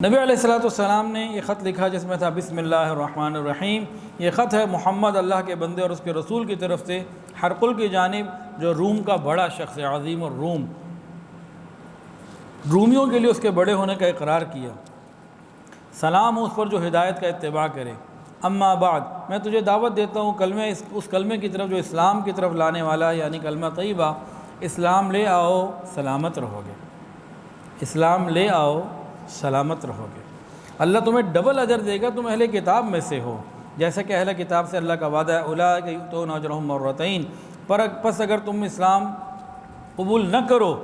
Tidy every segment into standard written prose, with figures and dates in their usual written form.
نبی علیہ السلام نے یہ خط لکھا جس میں تھا بسم اللہ الرحمن الرحیم۔ یہ خط ہے محمد اللہ کے بندے اور اس کے رسول کی طرف سے ہرقل کی جانب، جو روم کا بڑا شخص ہے، عظیم الروم، رومیوں کے لیے اس کے بڑے ہونے کا اقرار کیا۔ سلام اس پر جو ہدایت کا اتباع کرے۔ اما بعد، میں تجھے دعوت دیتا ہوں اس کلمے کی طرف جو اسلام کی طرف لانے والا ہے، یعنی کلمہ طیبہ۔ اسلام لے آؤ، سلامت رہو گے۔ اسلام لے آؤ، سلامت رہو گے۔ اللہ تمہیں ڈبل اجر دے گا، تم اہل کتاب میں سے ہو، جیسا کہ اہل کتاب سے اللہ کا وعدہ ہے، اولئک یؤتون اجرہم مرتین۔ پس اگر تم اسلام قبول نہ کرو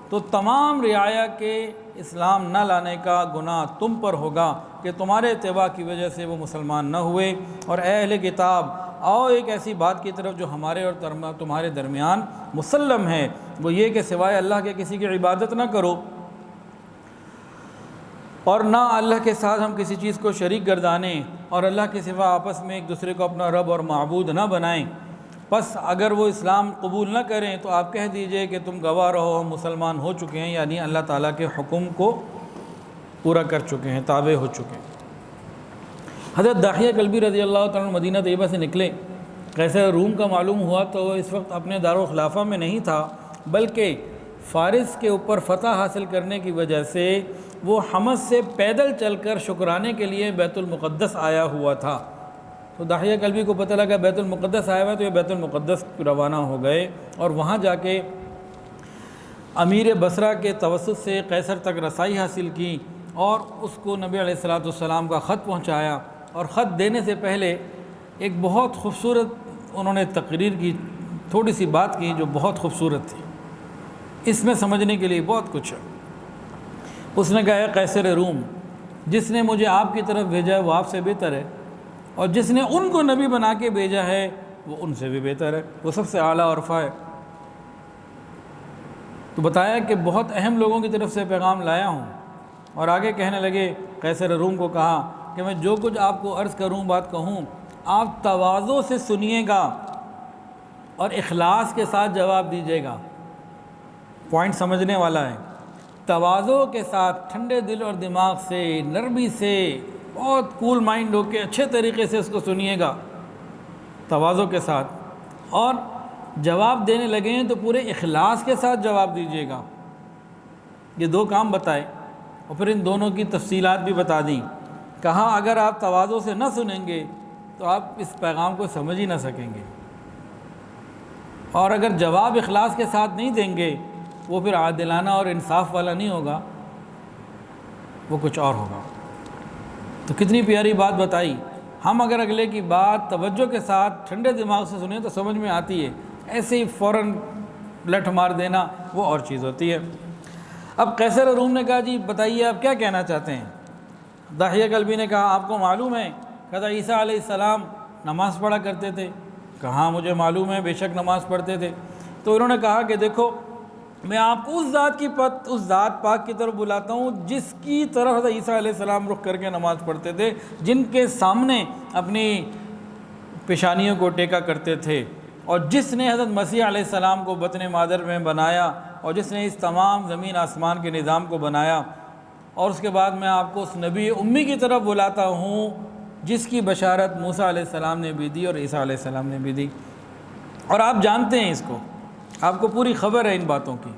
تو تمام رعایا کے اسلام نہ لانے کا گناہ تم پر ہوگا کہ تمہارے اتباع کی وجہ سے وہ مسلمان نہ ہوئے۔ اور اے اہل کتاب، آؤ ایک ایسی بات کی طرف جو ہمارے اور تمہارے درمیان مسلم ہے، وہ یہ کہ سوائے اللہ کے کسی کی عبادت نہ کرو، اور نہ اللہ کے ساتھ ہم کسی چیز کو شریک گردانیں، اور اللہ کے سوا آپس میں ایک دوسرے کو اپنا رب اور معبود نہ بنائیں۔ پس اگر وہ اسلام قبول نہ کریں تو آپ کہہ دیجئے کہ تم گواہ رہو، ہم مسلمان ہو چکے ہیں، یعنی اللہ تعالیٰ کے حکم کو پورا کر چکے ہیں، تابع ہو چکے ہیں۔ حضرت داحیہ کلبی رضی اللہ تعالیٰ مدینہ طیبہ سے نکلے۔ قیصر روم کا معلوم ہوا تو وہ اس وقت اپنے دارالخلافہ میں نہیں تھا، بلکہ فارس کے اوپر فتح حاصل کرنے کی وجہ سے وہ حمص سے پیدل چل کر شکرانے کے لیے بیت المقدس آیا ہوا تھا۔ تو داحیہ کلبی کو پتہ لگا بیت المقدس آیا ہوا ہے، تو یہ بیت المقدس روانہ ہو گئے اور وہاں جا کے امیر بصرہ کے توسط سے قیصر تک رسائی حاصل کی اور اس کو نبی علیہ السلام کا خط پہنچایا۔ اور خط دینے سے پہلے ایک بہت خوبصورت انہوں نے تقریر کی، تھوڑی سی بات کی جو بہت خوبصورت تھی، اس میں سمجھنے کے لیے بہت کچھ ہے۔ اس نے کہا، اے قیصر روم، جس نے مجھے آپ کی طرف بھیجا ہے وہ آپ سے بہتر ہے، اور جس نے ان کو نبی بنا کے بھیجا ہے وہ ان سے بھی بہتر ہے، وہ سب سے اعلیٰ اور رفع ہے۔ تو بتایا کہ بہت اہم لوگوں کی طرف سے پیغام لایا ہوں، اور آگے کہنے لگے، قیصر روم کو کہا کہ میں جو کچھ آپ کو عرض کروں، بات کہوں، آپ تواضع سے سنیے گا اور اخلاص کے ساتھ جواب دیجیے گا۔ پوائنٹ سمجھنے والا ہے۔ تواضع کے ساتھ، ٹھنڈے دل اور دماغ سے، نرمی سے، بہت کول مائنڈ ہو کے اچھے طریقے سے اس کو سنیے گا، تواضع کے ساتھ، اور جواب دینے لگے ہیں تو پورے اخلاص کے ساتھ جواب دیجیے گا۔ یہ دو کام بتائے اور پھر ان دونوں کی تفصیلات بھی بتا دیں۔ کہا اگر آپ تواضع سے نہ سنیں گے تو آپ اس پیغام کو سمجھ ہی نہ سکیں گے، اور اگر جواب اخلاص کے ساتھ نہیں دیں گے وہ پھر عادلانہ اور انصاف والا نہیں ہوگا، وہ کچھ اور ہوگا۔ تو کتنی پیاری بات بتائی۔ ہم اگر اگلے کی بات توجہ کے ساتھ ٹھنڈے دماغ سے سنیں تو سمجھ میں آتی ہے، ایسے ہی فوراً لٹ مار دینا وہ اور چیز ہوتی ہے۔ اب قیصر روم نے کہا، جی بتائیے آپ کیا کہنا چاہتے ہیں؟ داحیہ کلبی نے کہا، آپ کو معلوم ہے کہا عیسیٰ علیہ السلام نماز پڑھا کرتے تھے؟ کہا مجھے معلوم ہے، بے شک نماز پڑھتے تھے۔ تو انہوں نے کہا کہ دیکھو، میں آپ کو اس ذات پاک کی طرف بلاتا ہوں جس کی طرف حضرت عیسیٰ علیہ السلام رخ کر کے نماز پڑھتے تھے، جن کے سامنے اپنی پیشانیوں کو ٹیکا کرتے تھے، اور جس نے حضرت مسیح علیہ السلام کو بطن مادر میں بنایا، اور جس نے اس تمام زمین آسمان کے نظام کو بنایا۔ اور اس کے بعد میں آپ کو اس نبی امی کی طرف بلاتا ہوں جس کی بشارت موسیٰ علیہ السلام نے بھی دی اور عیسیٰ علیہ السلام نے بھی دی، اور آپ جانتے ہیں اس کو، آپ کو پوری خبر ہے ان باتوں کی۔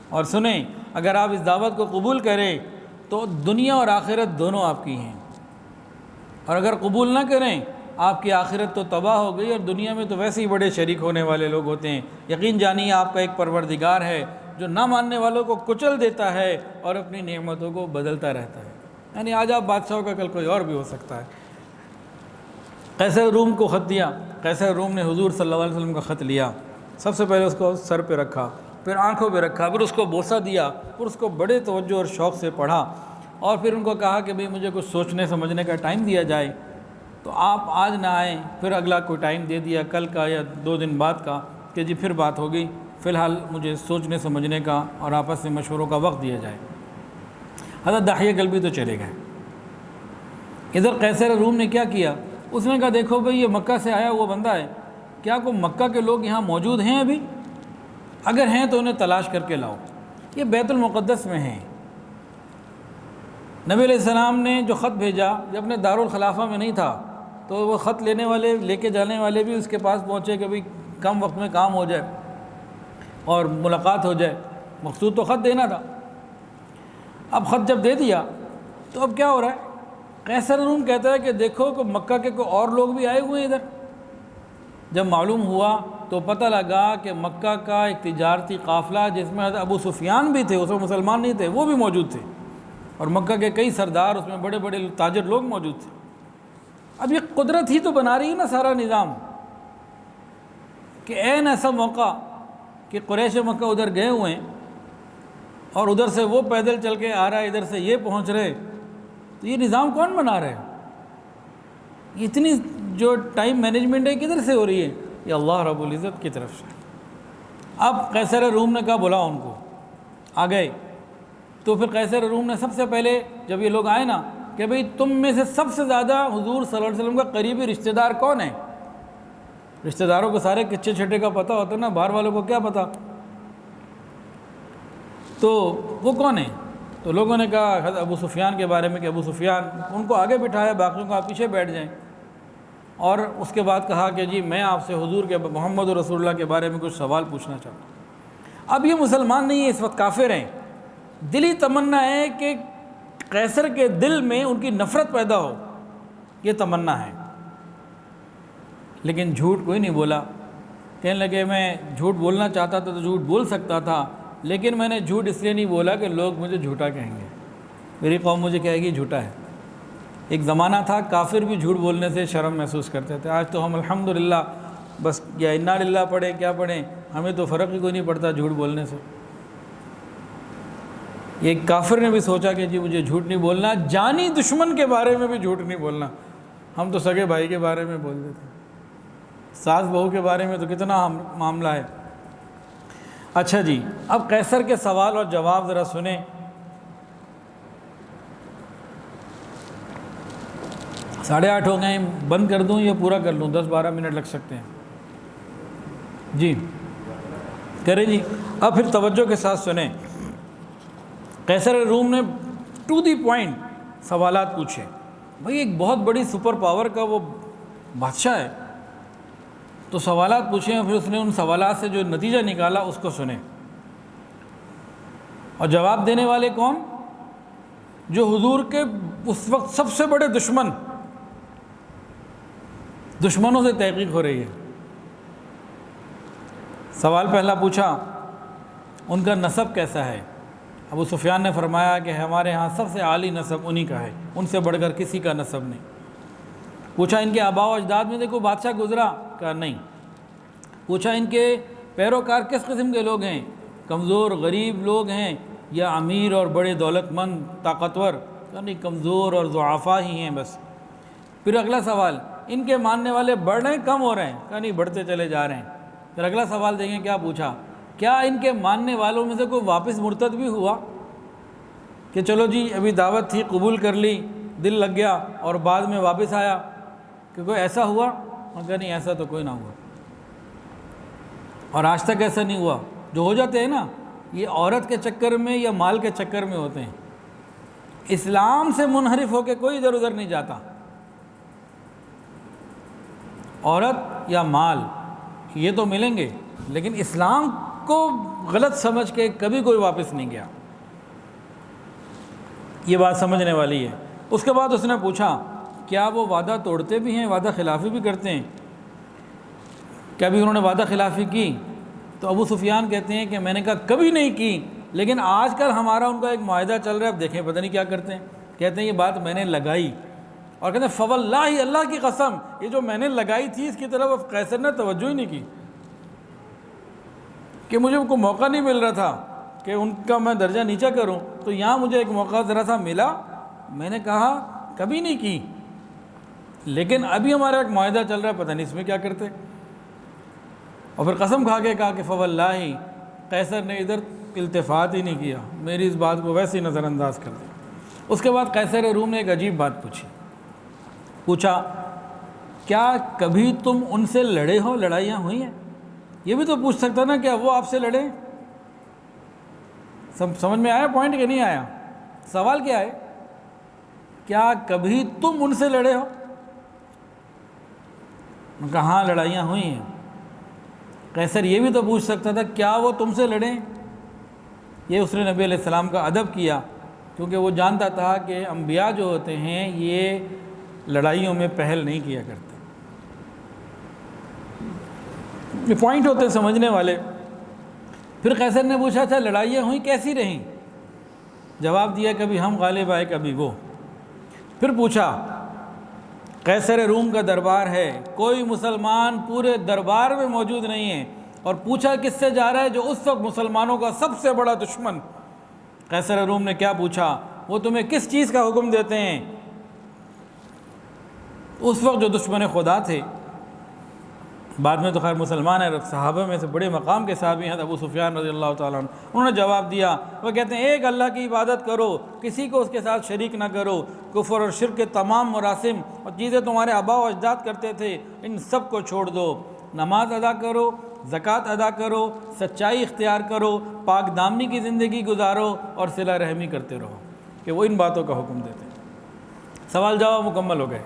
اور سنیں، اگر آپ اس دعوت کو قبول کریں تو دنیا اور آخرت دونوں آپ کی ہیں، اور اگر قبول نہ کریں آپ کی آخرت تو تباہ ہو گئی، اور دنیا میں تو ویسے ہی بڑے شریک ہونے والے لوگ ہوتے ہیں۔ یقین جانیے آپ کا ایک پروردگار ہے جو نہ ماننے والوں کو کچل دیتا ہے اور اپنی نعمتوں کو بدلتا رہتا ہے، یعنی آج آپ بادشاہوں کا کل کوئی اور بھی ہو سکتا ہے۔ قیصر روم کو خط دیا۔ قیصر روم نے حضور صلی اللہ علیہ وسلم کا خط لیا، سب سے پہلے اس کو سر پہ رکھا، پھر آنکھوں پہ رکھا، پھر اس کو بوسہ دیا، پھر اس کو بڑے توجہ اور شوق سے پڑھا، اور پھر ان کو کہا کہ بھئی مجھے کچھ سوچنے سمجھنے کا ٹائم دیا جائے، تو آپ آج نہ آئیں، پھر اگلا کوئی ٹائم دے دیا، کل کا یا 2 دن بعد کا، کہ جی پھر بات ہوگی، فی الحال مجھے سوچنے سمجھنے کا اور آپس میں مشوروں کا وقت دیا جائے۔ حضرت داحیہ کلبی تو چلے گئے۔ ادھر قیصر روم نے کیا کیا؟ اس نے کہا دیکھو بھئی یہ مکہ سے آیا ہوا بندہ ہے، کیا کوئی مکہ کے لوگ یہاں موجود ہیں ابھی؟ اگر ہیں تو انہیں تلاش کر کے لاؤ، یہ بیت المقدس میں ہیں، نبی علیہ السلام نے جو خط بھیجا جب اپنے دارالخلافہ میں نہیں تھا تو وہ خط لینے والے لے کے جانے والے بھی اس کے پاس پہنچے کہ بھئی کم وقت میں کام ہو جائے اور ملاقات ہو جائے، مقصود تو خط دینا تھا۔ اب خط جب دے دیا تو اب کیا ہو رہا ہے، قیصر روم کہتا ہے کہ دیکھو کہ مکہ کے کوئی اور لوگ بھی آئے ہوئے ہیں ادھر۔ جب معلوم ہوا تو پتہ لگا کہ مکہ کا ایک تجارتی قافلہ جس میں حضرت ابو سفیان بھی تھے، اس میں مسلمان نہیں تھے، وہ بھی موجود تھے، اور مکہ کے کئی سردار، اس میں بڑے بڑے تاجر لوگ موجود تھے۔ اب یہ قدرت ہی تو بنا رہی ہے نا سارا نظام، کہ این ایسا موقع کہ قریش مکہ ادھر گئے ہوئے ہیں اور ادھر سے وہ پیدل چل کے آ رہا ہے، ادھر سے یہ پہنچ رہے، تو یہ نظام کون بنا رہے ہیں؟ اتنی جو ٹائم مینجمنٹ ہے کدھر سے ہو رہی ہے؟ یہ اللہ رب العزت کی طرف سے۔ اب قیصر روم نے کہا بلا ان کو، آ گئے تو پھر قیصر روم نے سب سے پہلے جب یہ لوگ آئے نا کہ بھئی تم میں سے سب سے زیادہ حضور صلی اللہ علیہ وسلم کا قریبی رشتہ دار کون ہے؟ رشتہ داروں کو سارے کچے چھٹے کا پتہ ہوتا ہے نا، باہر والوں کو کیا پتہ، تو وہ کون ہے؟ تو لوگوں نے کہا حضرت ابو سفیان کے بارے میں کہ ابو سفیان، ان کو آگے بٹھایا، باقیوں کو آپ پیچھے بیٹھ جائیں، اور اس کے بعد کہا کہ جی میں آپ سے حضور کے محمد رسول اللہ کے بارے میں کچھ سوال پوچھنا چاہتا ہوں۔ اب یہ مسلمان نہیں ہے، اس وقت کافر ہیں، دلی تمنا ہے کہ قیصر کے دل میں ان کی نفرت پیدا ہو، یہ تمنا ہے، لیکن جھوٹ کوئی نہیں بولا۔ کہنے لگے میں جھوٹ بولنا چاہتا تھا تو جھوٹ بول سکتا تھا، لیکن میں نے جھوٹ اس لیے نہیں بولا کہ لوگ مجھے جھوٹا کہیں گے، میری قوم مجھے کہے گی جھوٹا ہے۔ ایک زمانہ تھا کافر بھی جھوٹ بولنے سے شرم محسوس کرتے تھے، آج تو ہم الحمدللہ بس یا انا للہ پڑھیں کیا پڑھیں، ہمیں تو فرق ہی کوئی نہیں پڑتا جھوٹ بولنے سے۔ ایک کافر نے بھی سوچا کہ جی مجھے جھوٹ نہیں بولنا، جانی دشمن کے بارے میں بھی جھوٹ نہیں بولنا، ہم تو سگے بھائی کے بارے میں بول دیتے، ساس بہو کے بارے میں تو کتنا معاملہ ہے۔ اچھا جی، اب قیصر کے سوال اور جواب ذرا سنیں۔ 8:30 ہو گئے، بند کر دوں یا پورا کر لوں؟ 10-12 منٹ لگ سکتے ہیں جی، کریں جی۔ اب پھر توجہ کے ساتھ سنیں، قیصر روم نے ٹو دی پوائنٹ سوالات پوچھے۔ بھئی ایک بہت بڑی سپر پاور کا وہ بادشاہ ہے، تو سوالات پوچھیں، اور پھر اس نے ان سوالات سے جو نتیجہ نکالا اس کو سنیں۔ اور جواب دینے والے کون؟ جو حضور کے اس وقت سب سے بڑے دشمنوں سے تحقیق ہو رہی ہے۔ سوال پہلا پوچھا ان کا نسب کیسا ہے؟ ابو سفیان نے فرمایا کہ ہمارے ہاں سب سے عالی نسب انہی کا ہے، ان سے بڑھ کر کسی کا نسب نہیں۔ پوچھا ان کے آباء و اجداد میں سے کوئی بادشاہ گزرا؟ کہا نہیں۔ پوچھا ان کے پیروکار کس قسم کے لوگ ہیں، کمزور غریب لوگ ہیں یا امیر اور بڑے دولت مند طاقتور؟ کہا نہیں، کمزور اور ضعفاء ہی ہیں بس۔ پھر اگلا سوال، ان کے ماننے والے بڑھ رہے ہیں کم ہو رہے ہیں؟ کہا نہیں، بڑھتے چلے جا رہے ہیں۔ پھر اگلا سوال دیکھیں کیا پوچھا، کیا ان کے ماننے والوں میں سے کوئی واپس مرتد بھی ہوا کہ چلو جی ابھی دعوت تھی قبول کر لی، دل لگ گیا اور بعد میں واپس آیا، کہ کوئی ایسا ہوا؟ کہا نہیں، ایسا تو کوئی نہ ہوا، اور آج تک ایسا نہیں ہوا۔ جو ہو جاتے ہیں نا یہ عورت کے چکر میں یا مال کے چکر میں ہوتے ہیں، اسلام سے منحرف ہو کے کوئی ادھر ادھر نہیں جاتا، عورت یا مال یہ تو ملیں گے، لیکن اسلام کو غلط سمجھ کے کبھی کوئی واپس نہیں گیا، یہ بات سمجھنے والی ہے۔ اس کے بعد اس نے پوچھا کیا وہ وعدہ توڑتے بھی ہیں، وعدہ خلافی بھی کرتے ہیں؟ کیا بھی انہوں نے وعدہ خلافی کی؟ تو ابو سفیان کہتے ہیں کہ میں نے کہا کبھی نہیں کی، لیکن آج کل ہمارا ان کا ایک معاہدہ چل رہا ہے، اب دیکھیں پتہ نہیں کیا کرتے ہیں۔ کہتے ہیں یہ بات میں نے لگائی، اور کہتے ہیں فواللہ اللہ کی قسم یہ جو میں نے لگائی تھی اس کی طرف اب قیصر نے توجہ ہی نہیں کی، کہ مجھے کوئی موقع نہیں مل رہا تھا کہ ان کا میں درجہ نیچا کروں، تو یہاں مجھے ایک موقع ذرا سا ملا، میں نے کہا کبھی نہیں کی، لیکن ابھی ہمارا ایک معاہدہ چل رہا ہے، پتہ نہیں اس میں کیا کرتے۔ اور پھر قسم کھا کے کہا کہ فواللہ قیصر نے ادھر التفات ہی نہیں کیا، میری اس بات کو ویسے ہی نظر انداز کر دیا۔ اس کے بعد قیصر روم نے ایک عجیب بات پوچھا کیا کبھی تم ان سے لڑے ہو، لڑائیاں ہوئی ہیں؟ یہ بھی تو پوچھ سکتا نا کیا وہ آپ سے لڑے؟ سمجھ میں آیا پوائنٹ کہ نہیں آیا؟ سوال کیا ہے کیا کبھی تم ان سے لڑے ہو؟ انہوں نے کہا ہاں لڑائیاں ہوئی ہیں۔ قیصر یہ بھی تو پوچھ سکتا تھا کیا وہ تم سے لڑیں؟ یہ اس نے نبی علیہ السلام کا ادب کیا، کیونکہ وہ جانتا تھا کہ انبیاء جو ہوتے ہیں یہ لڑائیوں میں پہل نہیں کیا کرتے۔ یہ پوائنٹ ہوتے ہیں سمجھنے والے۔ پھر قیصر نے پوچھا اچھا لڑائیاں ہوئیں کیسی رہیں؟ جواب دیا کبھی ہم غالب آئے کبھی وہ۔ پھر پوچھا قیصر روم کا دربار ہے، کوئی مسلمان پورے دربار میں موجود نہیں ہے، اور پوچھا کس سے جا رہا ہے؟ جو اس وقت مسلمانوں کا سب سے بڑا دشمن۔ قیصر روم نے کیا پوچھا؟ وہ تمہیں کس چیز کا حکم دیتے ہیں؟ اس وقت جو دشمن خدا تھے، بعد میں تو خیر مسلمان ہے، صحابہ میں سے بڑے مقام کے صحابی ہیں ابو سفیان رضی اللہ تعالیٰ عنہ، انہوں نے جواب دیا، وہ کہتے ہیں ایک اللہ کی عبادت کرو، کسی کو اس کے ساتھ شریک نہ کرو، کفر اور شرک کے تمام مراسم اور چیزیں تمہارے آباء و اجداد کرتے تھے ان سب کو چھوڑ دو، نماز ادا کرو، زکوٰۃ ادا کرو، سچائی اختیار کرو، پاک دامنی کی زندگی گزارو اور صلہ رحمی کرتے رہو، کہ وہ ان باتوں کا حکم دیتے ہیں۔ سوال جواب مکمل ہو گئے۔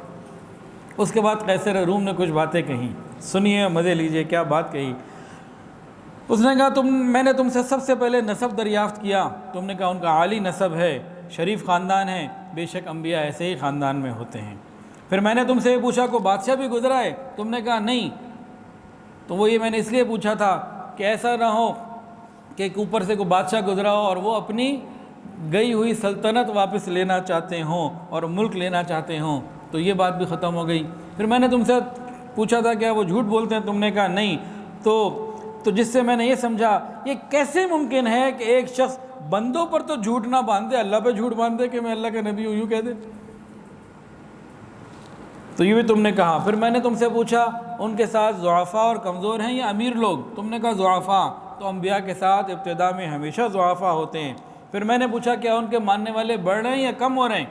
اس کے بعد قیصر روم نے کچھ باتیں کہیں، سنیے مزے لیجئے کیا بات کہی۔ اس نے کہا میں نے تم سے سب سے پہلے نسب دریافت کیا، تم نے کہا ان کا عالی نسب ہے، شریف خاندان ہے، بے شک انبیاء ایسے ہی خاندان میں ہوتے ہیں۔ پھر میں نے تم سے یہ پوچھا کوئی بادشاہ بھی گزرا ہے؟ تم نے کہا نہیں۔ تو وہ یہ میں نے اس لیے پوچھا تھا کہ ایسا نہ ہو کہ اوپر سے کوئی بادشاہ گزرا ہو اور وہ اپنی گئی ہوئی سلطنت واپس لینا چاہتے ہوں اور ملک لینا چاہتے ہوں، تو یہ بات بھی ختم ہو گئی۔ پھر میں نے تم سے پوچھا تھا کیا وہ جھوٹ بولتے ہیں؟ تم نے کہا نہیں۔ تو جس سے میں نے یہ سمجھا یہ کیسے ممکن ہے کہ ایک شخص بندوں پر تو جھوٹ نہ باندھے، اللہ پہ جھوٹ باندھے کہ میں اللہ کا نبی ہوں، یوں کہہ دے۔ تو یہ بھی تم نے کہا۔ پھر میں نے تم سے پوچھا ان کے ساتھ ضعفاء اور کمزور ہیں یا امیر لوگ؟ تم نے کہا ضعفاء۔ تو انبیاء کے ساتھ ابتدا میں ہمیشہ ضعفاء ہوتے ہیں۔ پھر میں نے پوچھا کیا ان کے ماننے والے بڑھ رہے ہیں یا کم ہو رہے ہیں؟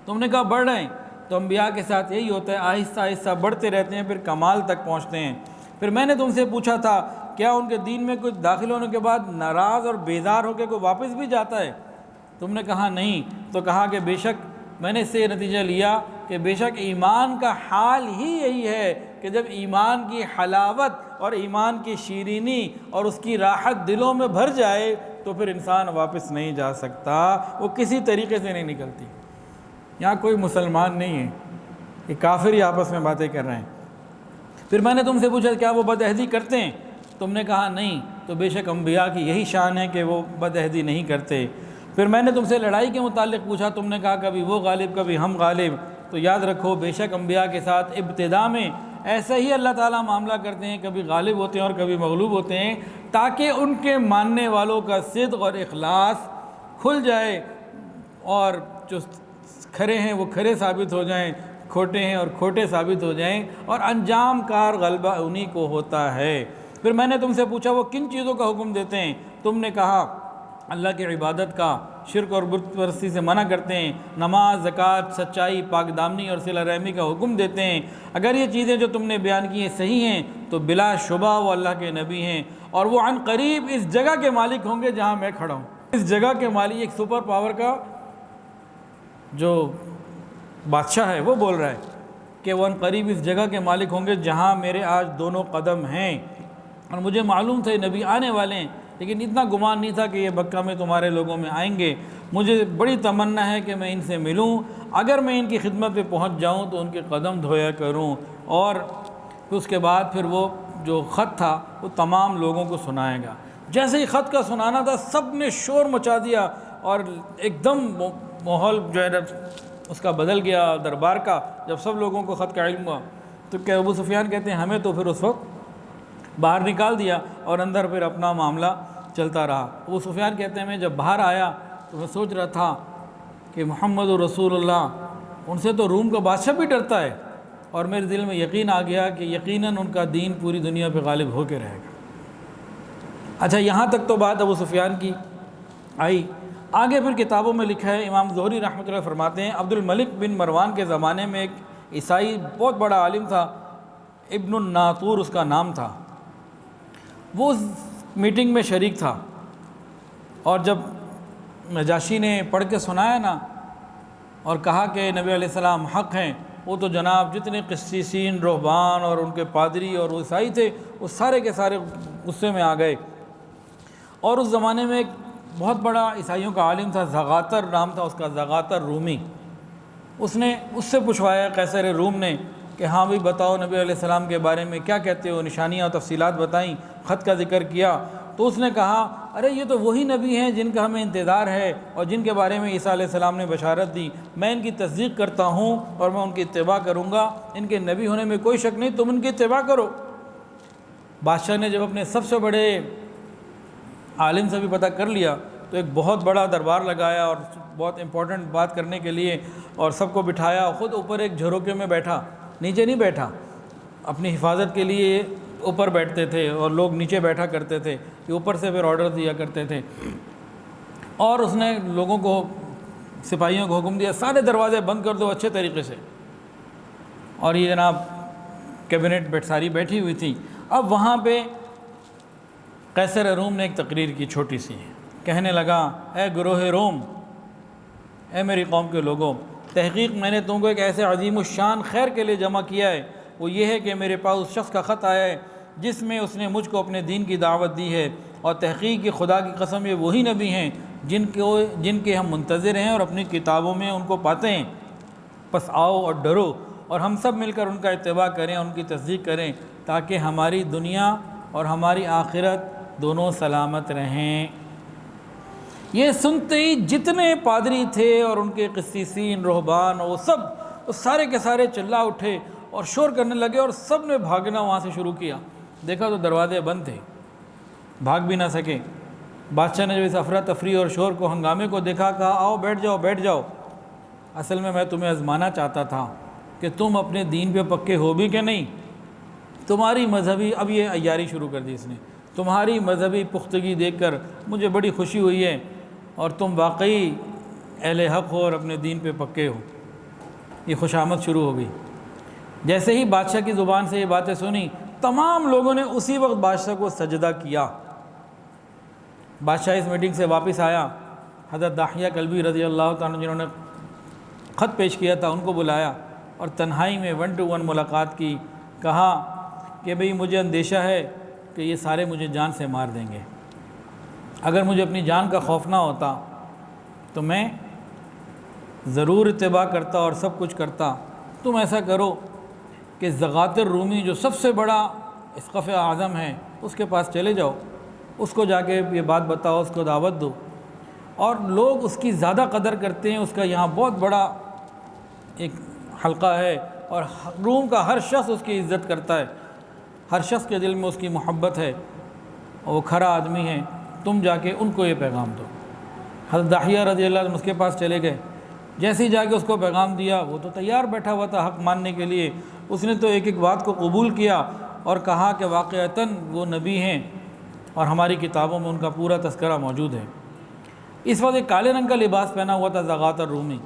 تم نے کہا بڑھ رہے ہیں۔ تو انبیاء کے ساتھ یہی ہوتا ہے، آہستہ آہستہ بڑھتے رہتے ہیں، پھر کمال تک پہنچتے ہیں۔ پھر میں نے تم سے پوچھا تھا کیا ان کے دین میں کچھ داخل ہونے کے بعد ناراض اور بیزار ہو کے کوئی واپس بھی جاتا ہے؟ تم نے کہا نہیں۔ تو کہا کہ بے شک میں نے اس سے یہ نتیجہ لیا کہ بے شک ایمان کا حال ہی یہی ہے کہ جب ایمان کی حلاوت اور ایمان کی شیرینی اور اس کی راحت دلوں میں بھر جائے تو پھر انسان واپس نہیں جا سکتا، وہ کسی طریقے سے نہیں نکلتی۔ یہاں کوئی مسلمان نہیں ہے، یہ کافر ہی آپس میں باتیں کر رہے ہیں۔ پھر میں نے تم سے پوچھا کیا وہ بدعہدی کرتے ہیں؟ تم نے کہا نہیں۔ تو بے شک انبیاء کی یہی شان ہے کہ وہ بدعہدی نہیں کرتے۔ پھر میں نے تم سے لڑائی کے متعلق پوچھا، تم نے کہا کبھی وہ غالب کبھی ہم غالب۔ تو یاد رکھو بے شک انبیاء کے ساتھ ابتدا میں ایسا ہی اللہ تعالیٰ معاملہ کرتے ہیں، کبھی غالب ہوتے ہیں اور کبھی مغلوب ہوتے ہیں، تاکہ ان کے ماننے والوں کا صدق اور اخلاص کھل جائے اور جو کھرے ہیں وہ کھرے ثابت ہو جائیں، کھوٹے ہیں اور کھوٹے ثابت ہو جائیں، اور انجام کار غلبہ انہی کو ہوتا ہے۔ پھر میں نے تم سے پوچھا وہ کن چیزوں کا حکم دیتے ہیں؟ تم نے کہا اللہ کی عبادت کا، شرک اور بت پرستی سے منع کرتے ہیں، نماز، زکوٰۃ، سچائی، پاک دامنی اور صلہ رحمی کا حکم دیتے ہیں۔ اگر یہ چیزیں جو تم نے بیان کی ہیں صحیح ہیں تو بلا شبہ وہ اللہ کے نبی ہیں، اور وہ عن قریب اس جگہ کے مالک ہوں گے جہاں میں کھڑا ہوں۔ اس جگہ کے مالک ایک سپر پاور کا جو بادشاہ ہے وہ بول رہا ہے کہ وہ عن قریب اس جگہ کے مالک ہوں گے جہاں میرے آج دونوں قدم ہیں، اور مجھے معلوم تھا یہ نبی آنے والے ہیں، لیکن اتنا گمان نہیں تھا کہ یہ مکہ میں تمہارے لوگوں میں آئیں گے۔ مجھے بڑی تمنا ہے کہ میں ان سے ملوں، اگر میں ان کی خدمت پہ پہنچ جاؤں تو ان کے قدم دھویا کروں، اور اس کے بعد پھر وہ جو خط تھا وہ تمام لوگوں کو سنائے گا۔ جیسے ہی خط کا سنانا تھا سب نے شور مچا دیا، اور ایک دم ماحول جو ہے اس کا بدل گیا دربار کا۔ جب سب لوگوں کو خط کا علم ہوا تو کہ ابو سفیان کہتے ہیں ہمیں تو پھر اس وقت باہر نکال دیا اور اندر پھر اپنا معاملہ چلتا رہا۔ ابو سفیان کہتے ہیں میں جب باہر آیا تو میں سوچ رہا تھا کہ محمد رسول اللہ، ان سے تو روم کا بادشاہ بھی ڈرتا ہے، اور میرے دل میں یقین آ گیا کہ یقیناً ان کا دین پوری دنیا پہ غالب ہو کے رہے گا۔ اچھا یہاں تک تو بات ابو سفیان کی آئی۔ آگے پھر کتابوں میں لکھا ہے، امام زہری رحمۃ اللہ فرماتے ہیں عبد الملک بن مروان کے زمانے میں ایک عیسائی بہت بڑا عالم تھا، ابن الناطور اس کا نام تھا۔ وہ اس میٹنگ میں شریک تھا، اور جب نجاشی نے پڑھ کے سنایا نا اور کہا کہ نبی علیہ السلام حق ہیں، وہ تو جناب جتنے قسیسین، رہبان اور ان کے پادری اور عیسائی تھے وہ سارے کے سارے غصے میں آ گئے۔ اور اس زمانے میں ایک بہت بڑا عیسائیوں کا عالم تھا، زغاتر نام تھا اس کا، زغاتر رومی۔ اس نے اس سے پوچھوایا قیصر روم نے کہ ہاں بھی بتاؤ نبی علیہ السلام کے بارے میں کیا کہتے ہو، نشانیاں اور تفصیلات بتائیں، خط کا ذکر کیا۔ تو اس نے کہا ارے یہ تو وہی نبی ہیں جن کا ہمیں انتظار ہے اور جن کے بارے میں عیسیٰ علیہ السلام نے بشارت دی، میں ان کی تصدیق کرتا ہوں اور میں ان کی اتباع کروں گا، ان کے نبی ہونے میں کوئی شک نہیں، تم ان کی اتباع کرو۔ بادشاہ نے جب اپنے سب سے بڑے عالم سے بھی پتہ کر لیا تو ایک بہت بڑا دربار لگایا اور بہت امپورٹنٹ بات کرنے کے لیے، اور سب کو بٹھایا، خود اوپر ایک جھروکے میں بیٹھا، نیچے نہیں بیٹھا، اپنی حفاظت کے لیے اوپر بیٹھتے تھے اور لوگ نیچے بیٹھا کرتے تھے، کہ اوپر سے پھر آرڈر دیا کرتے تھے۔ اور اس نے لوگوں کو، سپاہیوں کو حکم دیا سارے دروازے بند کر دو اچھے طریقے سے۔ اور یہ جناب کیبنٹ ساری بیٹھی ہوئی تھی۔ اب وہاں پہ قیصر روم نے ایک تقریر کی چھوٹی سی، کہنے لگا اے گروہ روم، اے میری قوم کے لوگوں، تحقیق میں نے تم کو ایک ایسے عظیم الشان خیر کے لیے جمع کیا ہے، وہ یہ ہے کہ میرے پاس اس شخص کا خط آیا ہے جس میں اس نے مجھ کو اپنے دین کی دعوت دی ہے، اور تحقیق کی خدا کی قسم یہ وہی نبی ہیں جن کے ہم منتظر ہیں اور اپنی کتابوں میں ان کو پاتے ہیں۔ پس آؤ اور ڈرو اور ہم سب مل کر ان کا اتباع کریں، ان کی تصدیق کریں، تاکہ ہماری دنیا اور ہماری آخرت دونوں سلامت رہیں۔ یہ سنتے ہی جتنے پادری تھے اور ان کے قسیسین، رہبان، وہ سارے کے سارے چلا اٹھے اور شور کرنے لگے، اور سب نے بھاگنا وہاں سے شروع کیا۔ دیکھا تو دروازے بند تھے، بھاگ بھی نہ سکے۔ بادشاہ نے جب اس افراتفری اور شور کو، ہنگامے کو دیکھا، کہا آؤ بیٹھ جاؤ بیٹھ جاؤ، اصل میں تمہیں آزمانا چاہتا تھا کہ تم اپنے دین پہ پکے ہو بھی کہ نہیں۔ تمہاری مذہبی، اب یہ عیاری شروع کر دی اس نے، تمہاری مذہبی پختگی دیکھ کر مجھے بڑی خوشی ہوئی ہے، اور تم واقعی اہل حق ہو اور اپنے دین پہ پکے ہو۔ یہ خوشامد شروع ہو گئی۔ جیسے ہی بادشاہ کی زبان سے یہ باتیں سنی، تمام لوگوں نے اسی وقت بادشاہ کو سجدہ کیا۔ بادشاہ اس میٹنگ سے واپس آیا، حضرت داحیہ کلبی رضی اللہ تعالیٰ جنہوں نے خط پیش کیا تھا ان کو بلایا اور تنہائی میں 1 to 1 ملاقات کی۔ کہا کہ بھئی مجھے اندیشہ ہے کہ یہ سارے مجھے جان سے مار دیں گے، اگر مجھے اپنی جان کا خوف نہ ہوتا تو میں ضرور اتباع کرتا اور سب کچھ کرتا۔ تم ایسا کرو کہ زغاتر رومی جو سب سے بڑا اسقف اعظم ہے اس کے پاس چلے جاؤ، اس کو جا کے یہ بات بتاؤ، اس کو دعوت دو، اور لوگ اس کی زیادہ قدر کرتے ہیں، اس کا یہاں بہت بڑا ایک حلقہ ہے اور روم کا ہر شخص اس کی عزت کرتا ہے، ہر شخص کے دل میں اس کی محبت ہے اور وہ کھرا آدمی ہے، تم جا کے ان کو یہ پیغام دو۔ حضرت داحیہ رضی اللہ عنہ اس کے پاس چلے گئے، جیسے ہی جا کے اس کو پیغام دیا، وہ تو تیار بیٹھا ہوا تھا حق ماننے کے لیے، اس نے تو ایک ایک بات کو قبول کیا اور کہا کہ واقعتاً وہ نبی ہیں اور ہماری کتابوں میں ان کا پورا تذکرہ موجود ہے۔ اس وقت ایک کالے رنگ کا لباس پہنا ہوا تھا زغاتر رومی،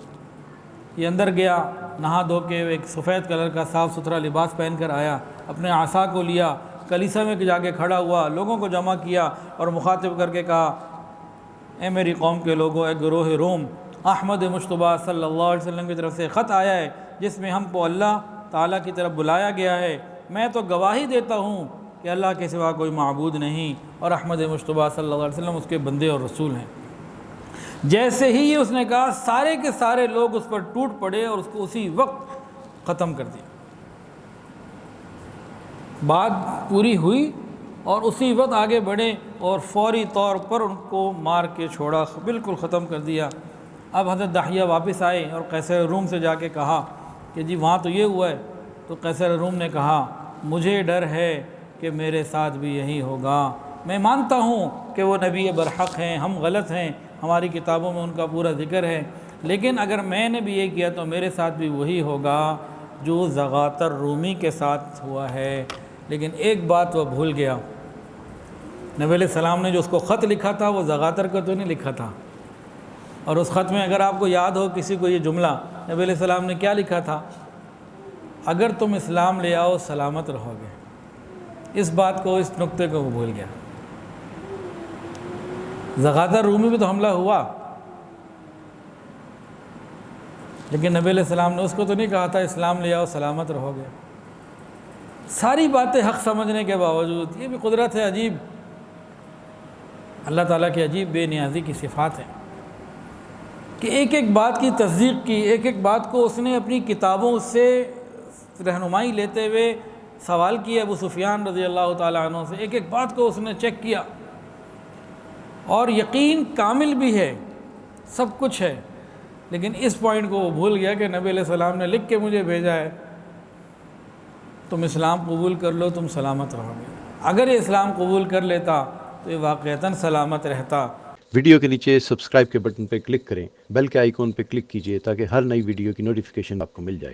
یہ اندر گیا، نہا دھو کے ایک سفید کلر کا صاف ستھرا لباس پہن کر آیا، اپنے عصا کو لیا، کلیسا میں جا کے کھڑا ہوا، لوگوں کو جمع کیا اور مخاطب کر کے کہا اے میری قوم کے لوگوں، اے گروہ روم، احمد مجتبیٰ صلی اللہ علیہ وسلم کی طرف سے خط آیا ہے جس میں ہم کو اللہ تعالیٰ کی طرف بلایا گیا ہے۔ میں تو گواہی دیتا ہوں کہ اللہ کے سوا کوئی معبود نہیں اور احمد مجتبیٰ صلی اللہ علیہ وسلم اس کے بندے اور رسول ہیں۔ جیسے ہی اس نے کہا، سارے کے سارے لوگ اس پر ٹوٹ پڑے اور اس کو اسی وقت ختم کر دیا۔ بات پوری ہوئی اور اسی وقت آگے بڑھے اور فوری طور پر ان کو مار کے چھوڑا، بالکل ختم کر دیا۔ اب حضرت داحیہ واپس آئے اور قیصر روم سے جا کے کہا کہ جی وہاں تو یہ ہوا ہے، تو قیصر روم نے کہا مجھے ڈر ہے کہ میرے ساتھ بھی یہی ہوگا، میں مانتا ہوں کہ وہ نبی برحق ہیں، ہم غلط ہیں، ہماری کتابوں میں ان کا پورا ذکر ہے، لیکن اگر میں نے بھی یہ کیا تو میرے ساتھ بھی وہی ہوگا جو زغاتر رومی کے ساتھ ہوا ہے۔ لیکن ایک بات وہ بھول گیا، نبی علیہ السلام نے جو اس کو خط لکھا تھا وہ زغاتر کو تو نہیں لکھا تھا، اور اس خط میں اگر آپ کو یاد ہو کسی کو یہ جملہ، نبی علیہ السلام نے کیا لکھا تھا؟ اگر تم اسلام لے آؤ سلامت رہو گے۔ اس بات کو، اس نقطے کو وہ بھول گیا۔ زغاتر رومی بھی تو حملہ ہوا، لیکن نبی علیہ السلام نے اس کو تو نہیں کہا تھا اسلام لے آؤ سلامت رہو گے۔ ساری باتیں حق سمجھنے کے باوجود، یہ بھی قدرت ہے عجیب، اللہ تعالیٰ کی عجیب بے نیازی کی صفات ہے کہ ایک ایک بات کی تصدیق کی، ایک ایک بات کو اس نے اپنی کتابوں سے رہنمائی لیتے ہوئے سوال کیا ابو سفیان رضی اللہ تعالیٰ عنہ سے، ایک ایک بات کو اس نے چیک کیا، اور یقین کامل بھی ہے، سب کچھ ہے، لیکن اس پوائنٹ کو وہ بھول گیا کہ نبی علیہ السلام نے لکھ کے مجھے بھیجا ہے تم اسلام قبول کر لو تم سلامت رہو گے۔ اگر یہ اسلام قبول کر لیتا تو یہ واقعتاً سلامت رہتا۔ ویڈیو کے نیچے سبسکرائب کے بٹن پہ کلک کریں، بیل کے آئیکن پہ کلک کیجئے تاکہ ہر نئی ویڈیو کی نوٹیفیکیشن آپ کو مل جائے۔